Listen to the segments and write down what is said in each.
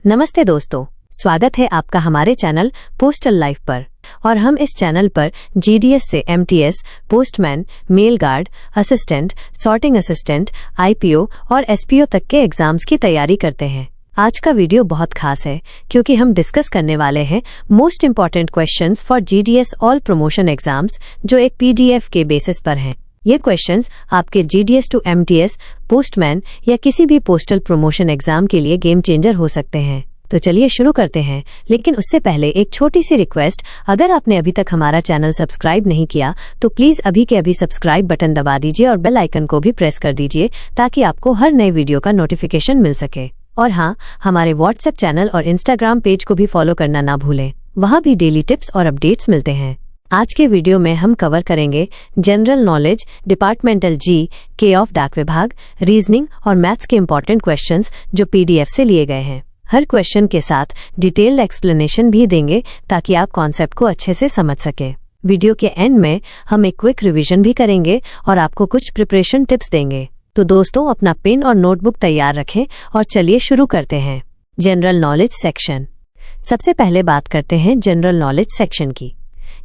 नमस्ते दोस्तों, स्वागत है आपका हमारे चैनल पोस्टल लाइफ पर। और हम इस चैनल पर जीडीएस से MTS, postman, mail guard, assistant, sorting assistant, IPO और एसपीओ तक के एग्जाम्स की तैयारी करते हैं। आज का वीडियो बहुत खास है क्योंकि हम डिस्कस करने वाले हैं most important questions for GDS all promotion exams, जो एक पीडीएफ के बेसिस पर हैं। ये क्वेश्चंस आपके जीडीएस टू एमटीएस, पोस्टमैन या किसी भी पोस्टल प्रमोशन एग्जाम के लिए गेम चेंजर हो सकते हैं। तो चलिए शुरू करते हैं, लेकिन उससे पहले एक छोटी सी रिक्वेस्ट। अगर आपने अभी तक हमारा चैनल सब्सक्राइब नहीं किया तो प्लीज अभी के अभी सब्सक्राइब बटन दबा दीजिए और बेल आइकन को भी प्रेस कर दीजिए ताकि आपको हर नए वीडियो का नोटिफिकेशन मिल सके। और हाँ, हमारे व्हाट्सएप चैनल और इंस्टाग्राम पेज को भी फॉलो करना ना भूलें, वहाँ भी डेली टिप्स और अपडेट्स मिलते हैं। आज के वीडियो में हम कवर करेंगे जनरल नॉलेज, डिपार्टमेंटल जी के ऑफ डाक विभाग, रीजनिंग और मैथ्स के इंपॉर्टेंट क्वेश्चंस जो पीडीएफ से लिए गए हैं। हर क्वेश्चन के साथ डिटेल्ड एक्सप्लेनेशन भी देंगे ताकि आप कॉन्सेप्ट को अच्छे से समझ सके। वीडियो के एंड में हम एक क्विक रिवीजन भी करेंगे और आपको कुछ प्रिपरेशन टिप्स देंगे। तो दोस्तों, अपना पेन और नोटबुक तैयार रखें और चलिए शुरू करते हैं। General knowledge section. सबसे पहले बात करते हैं जनरल नॉलेज सेक्शन की।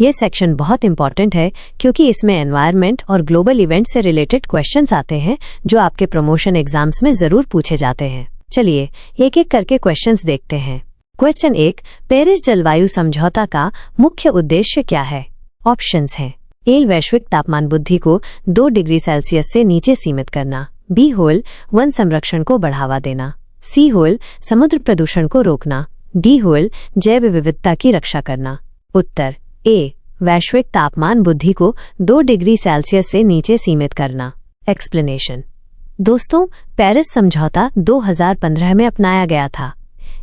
ये सेक्शन बहुत इंपॉर्टेंट है क्योंकि इसमें एनवायरनमेंट और ग्लोबल इवेंट से रिलेटेड क्वेश्चंस आते हैं जो आपके प्रमोशन एग्जाम्स में जरूर पूछे जाते हैं। चलिए एक एक करके क्वेश्चंस देखते हैं। क्वेश्चन 1, पेरिस जलवायु समझौता का मुख्य उद्देश्य क्या है? ऑप्शंस हैं: ए, वैश्विक तापमान वृद्धि को 2 डिग्री सेल्सियस से नीचे सीमित करना। बी होल, वन संरक्षण को बढ़ावा देना। सी होल, समुद्र प्रदूषण को रोकना। डी होल, जैव विविधता की रक्षा करना। उत्तर ए, वैश्विक तापमान वृद्धि को 2 डिग्री सेल्सियस से नीचे सीमित करना। एक्सप्लेनेशन। दोस्तों, पेरिस समझौता 2015 में अपनाया गया था।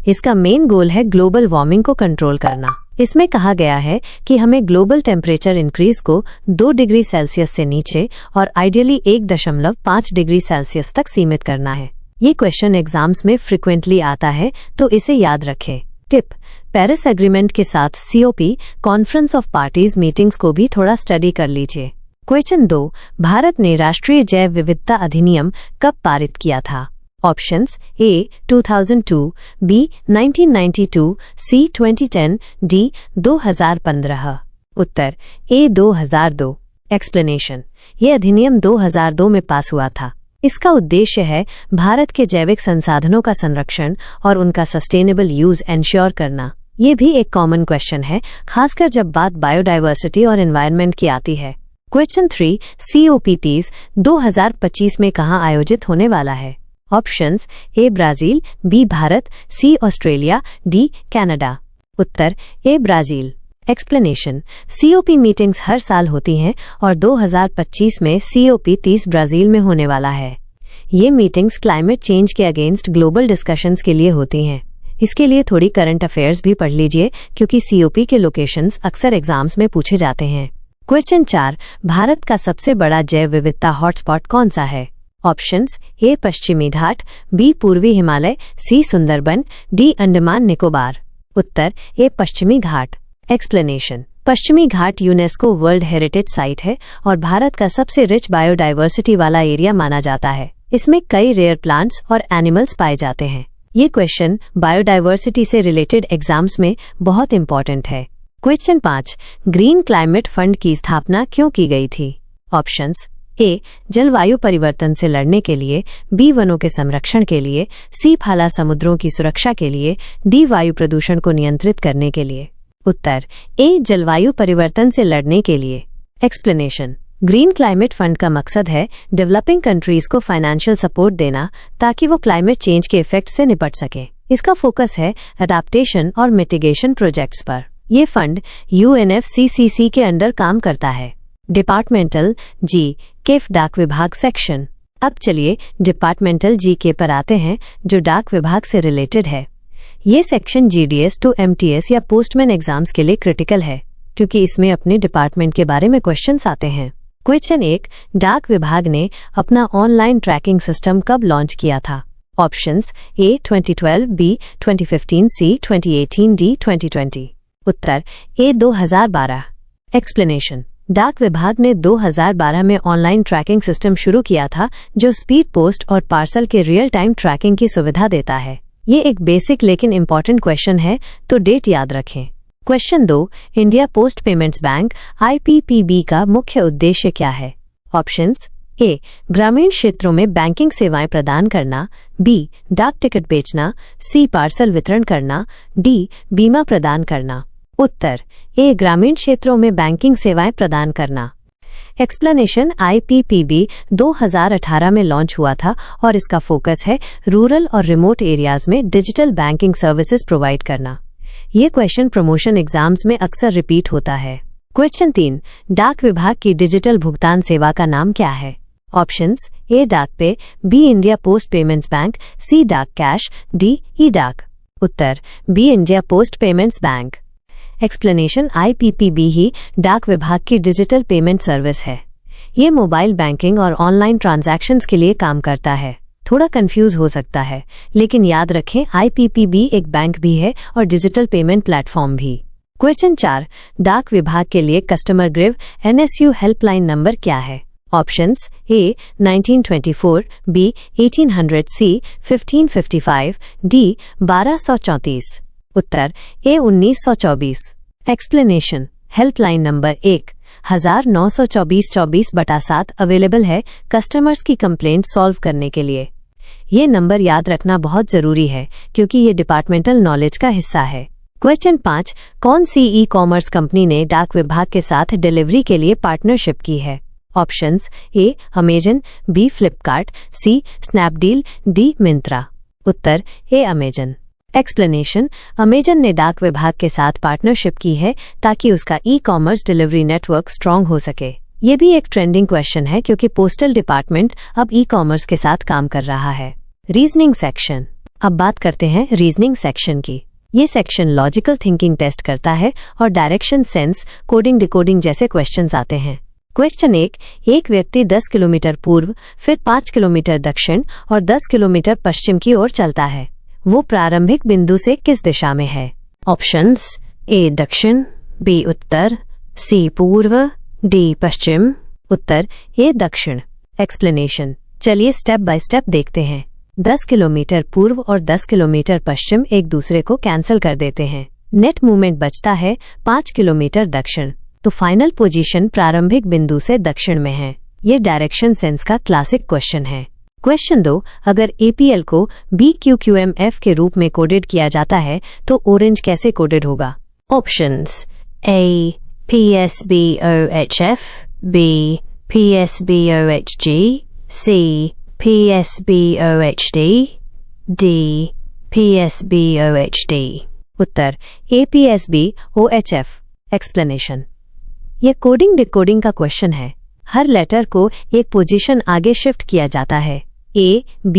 इसका मेन गोल है ग्लोबल वार्मिंग को कंट्रोल करना। इसमें कहा गया है कि हमें ग्लोबल टेम्परेचर इंक्रीज को 2 डिग्री सेल्सियस से नीचे और आइडियली 1.5 डिग्री सेल्सियस तक सीमित करना है। ये क्वेश्चन एग्जाम्स में फ्रिक्वेंटली आता है, तो इसे याद रखें। टिप: पेरिस एग्रीमेंट के साथ COP, conference of parties meetings को भी थोड़ा स्टडी कर लीजिए। क्वेश्चन 2, भारत ने राष्ट्रीय जैव विविधता अधिनियम कब पारित किया था? ऑप्शंस: ए, 2002, बी, 1992, सी, 2010, डी, 2015। उत्तर ए, 2002। एक्सप्लेनेशन। ये अधिनियम 2002 में पास हुआ था। इसका उद्देश्य है भारत के जैविक संसाधनों का संरक्षण और उनका सस्टेनेबल यूज एंश्योर करना। ये भी एक कॉमन क्वेश्चन है, खासकर जब बात बायोडाइवर्सिटी और एनवायरनमेंट की आती है। क्वेश्चन 3, COP30 2025 में कहाँ आयोजित होने वाला है? ऑप्शंस: ए, ब्राजील, बी, भारत, सी, ऑस्ट्रेलिया, डी, कनाडा। उत्तर ए, ब्राजील। एक्सप्लेनेशन। COP मीटिंग्स हर साल होती हैं और 2025 में COP30 ब्राजील में होने वाला है। ये मीटिंग्स क्लाइमेट चेंज के अगेंस्ट ग्लोबल डिस्कशंस के लिए होती हैं। इसके लिए थोड़ी करंट अफेयर्स भी पढ़ लीजिए क्योंकि COP के लोकेशंस अक्सर एग्जाम्स में पूछे जाते हैं। क्वेश्चन 4, भारत का सबसे बड़ा जैव विविधता हॉटस्पॉट कौन सा है? ऑप्शंस: ए, पश्चिमी घाट, बी, पूर्वी हिमालय, सी, सुंदरबन, डी, अंडमान निकोबार। उत्तर ए, पश्चिमी घाट। एक्सप्लेनेशन। पश्चिमी घाट यूनेस्को वर्ल्ड हेरिटेज साइट है और भारत का सबसे रिच बायोडाइवर्सिटी वाला एरिया माना जाता है। इसमें कई रेयर प्लांट्स और एनिमल्स पाए जाते हैं। ये क्वेश्चन बायोडाइवर्सिटी से रिलेटेड एग्जाम्स में बहुत इंपॉर्टेंट है। क्वेश्चन 5, ग्रीन क्लाइमेट फंड की स्थापना क्यों की गई थी? ऑप्शंस: ए, जलवायु परिवर्तन से लड़ने के लिए, बी, वनों के संरक्षण के लिए, सी, फाला समुद्रों की सुरक्षा के लिए, डी, वायु प्रदूषण को नियंत्रित करने के लिए। उत्तर ए, जलवायु परिवर्तन से लड़ने के लिए। एक्सप्लेनेशन। ग्रीन क्लाइमेट फंड का मकसद है डेवलपिंग कंट्रीज को फाइनेंशियल सपोर्ट देना ताकि वो क्लाइमेट चेंज के इफेक्ट से निपट सके। इसका फोकस है अडैप्टेशन और मिटिगेशन प्रोजेक्ट्स पर। ये फंड UNFCCC के अंडर काम करता है। डिपार्टमेंटल जी के डाक विभाग सेक्शन। अब चलिए डिपार्टमेंटल GK पर आते हैं जो डाक विभाग से रिलेटेड है। ये सेक्शन GDS टू MTS या पोस्टमैन एग्जाम्स के लिए क्रिटिकल है क्योंकि इसमें अपने डिपार्टमेंट के बारे में क्वेश्चंस आते हैं। क्वेश्चन 1, डाक विभाग ने अपना ऑनलाइन ट्रैकिंग सिस्टम कब लॉन्च किया था? ऑप्शंस: ए, 2012, बी, 2015, सी, 2018, डी, 2020। उत्तर ए, 2012। एक्सप्लेनेशन। डाक विभाग ने 2012 में ऑनलाइन ट्रैकिंग सिस्टम शुरू किया था जो स्पीड पोस्ट और पार्सल के रियल टाइम ट्रैकिंग की सुविधा देता है। ये एक बेसिक लेकिन इंपॉर्टेंट क्वेश्चन है, तो डेट याद रखें। Question 2, India post payments bank IPPB का मुख्य उद्देश्य क्या है? ऑप्शंस ए, ग्रामीण क्षेत्रों में बैंकिंग सेवाएं प्रदान करना, बी, डाक टिकट बेचना, सी, पार्सल वितरण करना, डी, बीमा प्रदान करना। उत्तर ए, ग्रामीण क्षेत्रों में बैंकिंग सेवाएं प्रदान करना। एक्सप्लेनेशन, IPPB 2018 में लॉन्च हुआ था और इसका फोकस है रूरल और रिमोट एरियाज में डिजिटल बैंकिंग सर्विसेज प्रोवाइड करना। ये क्वेश्चन प्रमोशन एग्जाम्स में अक्सर रिपीट होता है। क्वेश्चन 3, डाक विभाग की डिजिटल भुगतान सेवा का नाम क्या है? Options A, Dak pay, B, India post payments bank, C, Dak cash, D, E Dak. उत्तर B, India post payments bank. Explanation, IPPB ही डाक विभाग की डिजिटल पेमेंट सर्विस है। ये मोबाइल बैंकिंग और ऑनलाइन ट्रांजैक्शंस के लिए काम करता है। थोड़ा कंफ्यूज हो सकता है, लेकिन याद रखें IPPB एक बैंक भी है और डिजिटल पेमेंट प्लेटफॉर्म भी। क्वेश्चन 4, डाक विभाग के लिए customer grievance NSU helpline number क्या है? Options A, 1924, B, 1800, C, 1555, D, 1234। उत्तर A, 1924। Explanation, helpline number 1924/7 available है कस्टमर्स की कंप्लेंट सॉल्व करने के लिए। ये नंबर याद रखना बहुत जरूरी है क्योंकि ये डिपार्टमेंटल नॉलेज का हिस्सा है। क्वेश्चन 5, कौन सी ई-कॉमर्स कंपनी ने डाक विभाग के साथ डिलीवरी के लिए पार्टनरशिप की है? Options A, Amazon, B, Flipkart, C, Snapdeal, D, Myntra. उत्तर ए, अमेजन। एक्सप्लेनेशन, अमेजन ने डाक विभाग के साथ पार्टनरशिप की है ताकि उसका ई-कॉमर्स डिलीवरी नेटवर्क स्ट्रांग हो सके। ये भी एक ट्रेंडिंग क्वेश्चन है क्योंकि पोस्टल डिपार्टमेंट अब ई-कॉमर्स के साथ काम कर रहा है। Reasoning section. अब बात करते हैं रीजनिंग सेक्शन की। ये सेक्शन लॉजिकल थिंकिंग टेस्ट करता है और डायरेक्शन सेंस, कोडिंग डिकोडिंग जैसे क्वेश्चंस आते हैं। क्वेश्चन 1, एक व्यक्ति 10 किलोमीटर पूर्व, फिर 5 किलोमीटर दक्षिण और 10 किलोमीटर पश्चिम की ओर चलता है। वो प्रारंभिक बिंदु से किस दिशा में है? ऑप्शंस ए, दक्षिण, बी, उत्तर, सी, पूर्व, डी, पश्चिम। उत्तर ए, दक्षिण। एक्सप्लेनेशन, चलिए स्टेप बाय स्टेप देखते हैं। 10 किलोमीटर पूर्व और 10 किलोमीटर पश्चिम एक दूसरे को कैंसिल कर देते हैं। नेट मूवमेंट बचता है 5 किलोमीटर दक्षिण, तो फाइनल पोजीशन प्रारंभिक बिंदु से दक्षिण में है। ये डायरेक्शन सेंस का क्लासिक क्वेश्चन है। क्वेश्चन 2, अगर APL को BQQMF के रूप में कोडेड किया जाता है तो ऑरेंज कैसे कोडेड होगा? Options A, PSBOHF, B, PSBOHG, C, PSBOHD, D, PSBOHD। उत्तर APSBOHF। एक्सप्लेनेशन, यह कोडिंग डिकोडिंग का क्वेश्चन है। हर लेटर को एक पोजीशन आगे शिफ्ट किया जाता है, A, B,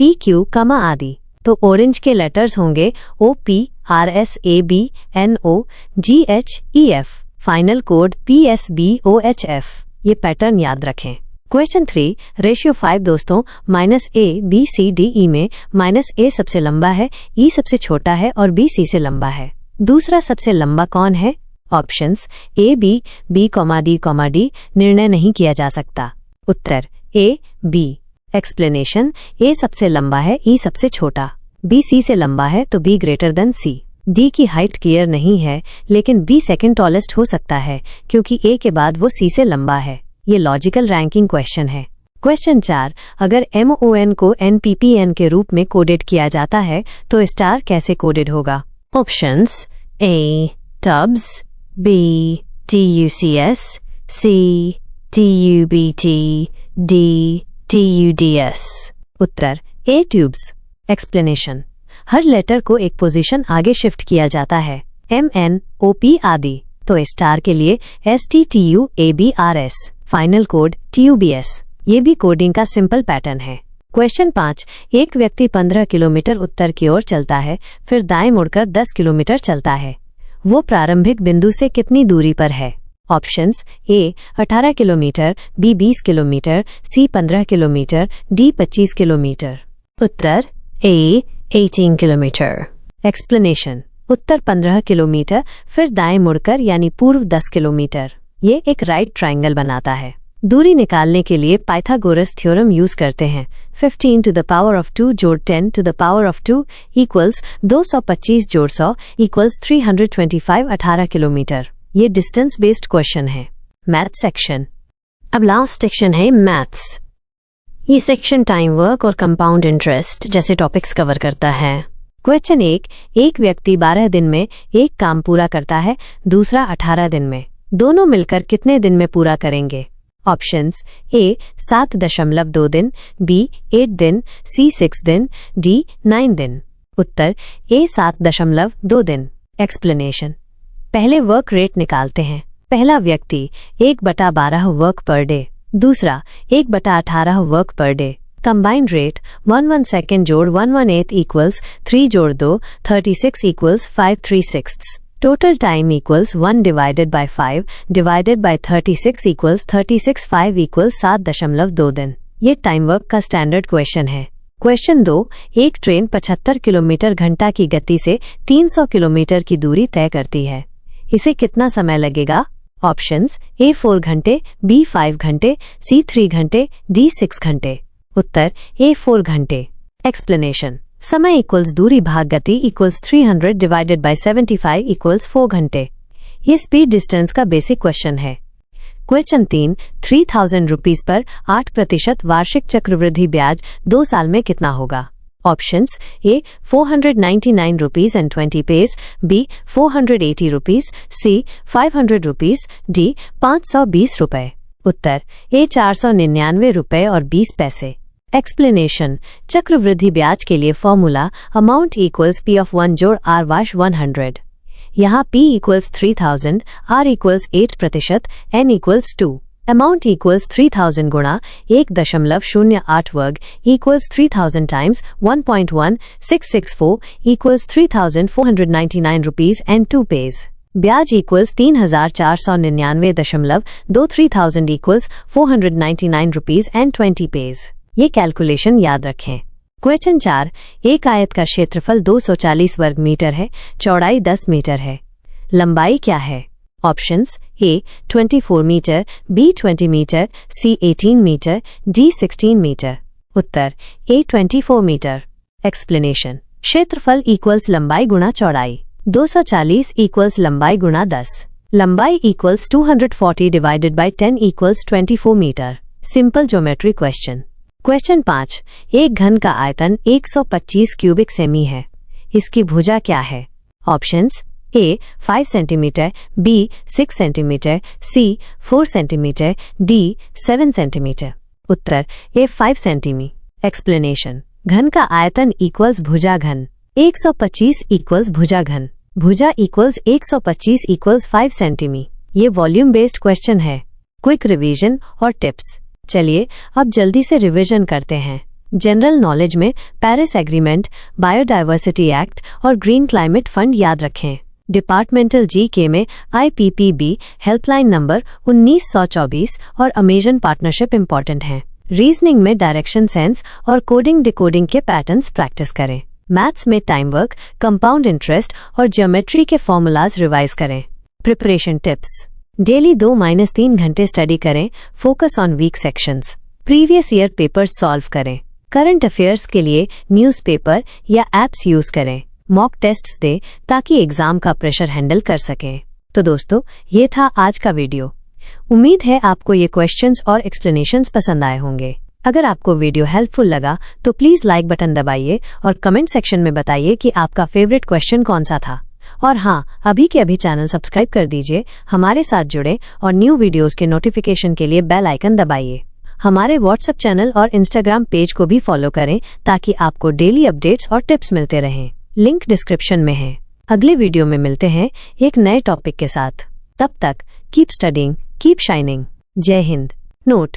PQ, आदि। तो ऑरेंज के लेटर्स होंगे OP, RS, AB, NO, GH, EF। Final code PSBOHF। ये पैटर्न याद रखें। क्वेश्चन 3, रेशियो 5 दोस्तों, -A, B, C, D, E में -A सबसे लंबा है, E सबसे छोटा है और B, C से लंबा है। दूसरा सबसे लंबा कौन है? Options A, B, B, D, D निर्णय नहीं किया जा सकता। उत्तर A, B। एक्सप्लेनेशन, A सबसे लंबा है, E सबसे छोटा। B C से लंबा है तो B greater than C। D की हाइट क्लियर नहीं है, लेकिन B सेकंड टॉलेस्ट हो सकता है क्योंकि A के बाद वो C से लंबा है। ये लॉजिकल रैंकिंग क्वेश्चन है। क्वेश्चन 4, अगर MON को NPPN के रूप में कोडेड किया जाता है तो स्टार कैसे कोडेड होगा? Options A, TUBS, B, TUCS, C, TUBT, D, TUDS। उत्तर A, ट्यूब्स। एक्सप्लेनेशन, हर लेटर को एक पोजीशन आगे शिफ्ट किया जाता है, MN, OP आदि। तो स्टार के लिए STTUABRS, फाइनल कोड TUBS। ये भी कोडिंग का सिंपल पैटर्न है। क्वेश्चन 5, एक व्यक्ति 15 किलोमीटर उत्तर की ओर चलता है, फिर दाएं मुड़कर 10 किलोमीटर चलता है। वो प्रारंभिक बिंदु से कितनी दूरी पर है? Options A, 18 kilometre, B, 20 kilometre, C, 15 kilometre, D, 25 kilometre. Uttar A, 18 kilometre. Explanation, Uttar 15 kilometre, फिर दाएं मुड़कर यानी पूर्व 10 किलोमीटर। ये एक राइट ट्रायंगल बनाता है। दूरी निकालने के लिए पाइथागोरस थ्योरम यूज करते हैं। 15 टू द पावर ऑफ 2 जोड़ 10 to the power of 2 equals 225 जोड़ 100 इक्वल्स 325 18 किलोमीटर। ये डिस्टेंस बेस्ड क्वेश्चन है। Math section. अब लास्ट सेक्शन है मैथ्स। ये सेक्शन टाइम वर्क और कंपाउंड इंटरेस्ट जैसे टॉपिक्स कवर करता है। क्वेश्चन 1, एक व्यक्ति 12 दिन में एक काम पूरा करता है, दूसरा 18 दिन में। दोनों मिलकर कितने दिन में पूरा करेंगे? ऑप्शंस ए 7.2 दिन, बी 8 दिन, सी 6 दिन, डी 9 दिन। उत्तर ए 7.2 दिन। एक्सप्लेनेशन। पहले वर्क रेट निकालते हैं। पहला व्यक्ति 1/12 वर्क पर डे, दूसरा 1/18 work per day. Combined rate 11 second जोड़ 1/8 इक्वल्स 3 जोड़ 2 36 equals 5/3। Total time equals 1 divided by 5 divided by 36 equals 36 5 equals 7.2 दिन। ये टाइम वर्क का स्टैंडर्ड क्वेश्चन है। क्वेश्चन 2, एक ट्रेन 75 किलोमीटर घंटा की गति से 300 किलोमीटर की दूरी तय करती है। इसे कितना समय लगेगा? ऑप्शंस ए 4 घंटे, बी 5 घंटे, सी 3 घंटे, डी 6 घंटे। उत्तर ए 4 घंटे। एक्सप्लेनेशन। समय इक्वल्स दूरी भाग गति इक्वल्स 300 डिवाइडेड बाय 75 इक्वल्स 4 घंटे। ये स्पीड डिस्टेंस का बेसिक क्वेश्चन है। क्वेश्चन 3, 3000 रुपीज पर 8% वार्षिक चक्रवृद्धि ब्याज 2 साल में कितना होगा? ऑप्शंस ए 499 रुपीज एंड 20 पैसे, बी 480 रुपीज, सी 500 रुपीज, डी 520 रुपए। उत्तर ए 499 रुपए और 20 पैसे। एक्सप्लेनेशन। चक्रवृद्धि ब्याज के लिए formula amount equals P of 1 जोड़ आर वाश 100। यहाँ p equals 3000, r equals 8%, n equals 2। Amount equals 3000 गुणा 1.08 वर्ग equals 3000 times 1.1664 equals 3499 rupees and 2 पैसे। ब्याज इक्वल्स 3499.2 3000 इक्वल्स 499 रुपीज एंड 20 पैसे। ये कैलकुलेशन याद रखें। क्वेश्चन 4, एक आयत का क्षेत्रफल 240 वर्ग मीटर है, चौड़ाई 10 मीटर है। लंबाई क्या है? Options A 24 metre, B 20 metre, C 18 metre, D 16 metre. उत्तर ए 24 मीटर। एक्सप्लेनेशन। क्षेत्रफल इक्वल्स लंबाई गुणा चौड़ाई। 240 इक्वल्स लंबाई गुणा 10। लंबाई equals 240 divided by 10 equals 24 metre. Simple geometry question. Question 5, एक घन का आयतन 125 क्यूबिक सेमी है। इसकी भुजा क्या है? Options A 5 centimetre, B 6 centimetre, C 4 centimetre, D 7 centimetre. उत्तर ए 5 सेंटीमीटर। एक्सप्लेनेशन। घन का आयतन इक्वल्स भुजा घन। 125 इक्वल्स भुजा घन। भुजा इक्वल्स 125 इक्वल्स 5 सेंटीमीटर। ये वॉल्यूम बेस्ड क्वेश्चन है। क्विक रिवीजन और टिप्स। चलिए अब जल्दी से रिवीजन करते हैं। जनरल नॉलेज में पेरिस एग्रीमेंट, बायोडायवर्सिटी एक्ट और ग्रीन क्लाइमेट फंड याद रखें। डिपार्टमेंटल जीके में IPPB हेल्पलाइन नंबर 1924 और अमेजन पार्टनरशिप इंपॉर्टेंट हैं। रीजनिंग में डायरेक्शन सेंस और कोडिंग डिकोडिंग के पैटर्न्स प्रैक्टिस करें। मैथ्स में टाइम वर्क, कंपाउंड इंटरेस्ट और ज्योमेट्री के फॉर्मूलाज रिवाइज करें। Preparation tips. डेली 2-3 घंटे स्टडी करें। Focus on weak sections. Previous year papers solve करें। करंट अफेयर्स के लिए न्यूज़पेपर या एप्स यूज करें। मॉक टेस्ट्स दें ताकि एग्जाम का प्रेशर हैंडल कर सकें। तो दोस्तों, ये था आज का वीडियो। उम्मीद है आपको ये क्वेश्चंस और एक्सप्लेनेशंस पसंद आए होंगे। अगर आपको वीडियो हेल्पफुल लगा तो प्लीज लाइक बटन दबाइए और कमेंट सेक्शन में बताइए कि आपका फेवरेट क्वेश्चन कौन सा था। और हाँ, अभी के अभी चैनल सब्सक्राइब कर दीजिए, हमारे साथ जुड़े और न्यू वीडियोस के नोटिफिकेशन के लिए बेल आइकन दबाइए। हमारे व्हाट्सएप चैनल और इंस्टाग्राम पेज को भी फॉलो करें ताकि आपको डेली अपडेट्स और टिप्स मिलते रहें। लिंक डिस्क्रिप्शन में है। अगले वीडियो में मिलते हैं एक नए टॉपिक के साथ। तब तक कीप स्टडिंग, कीप शाइनिंग। जय हिंद। नोट: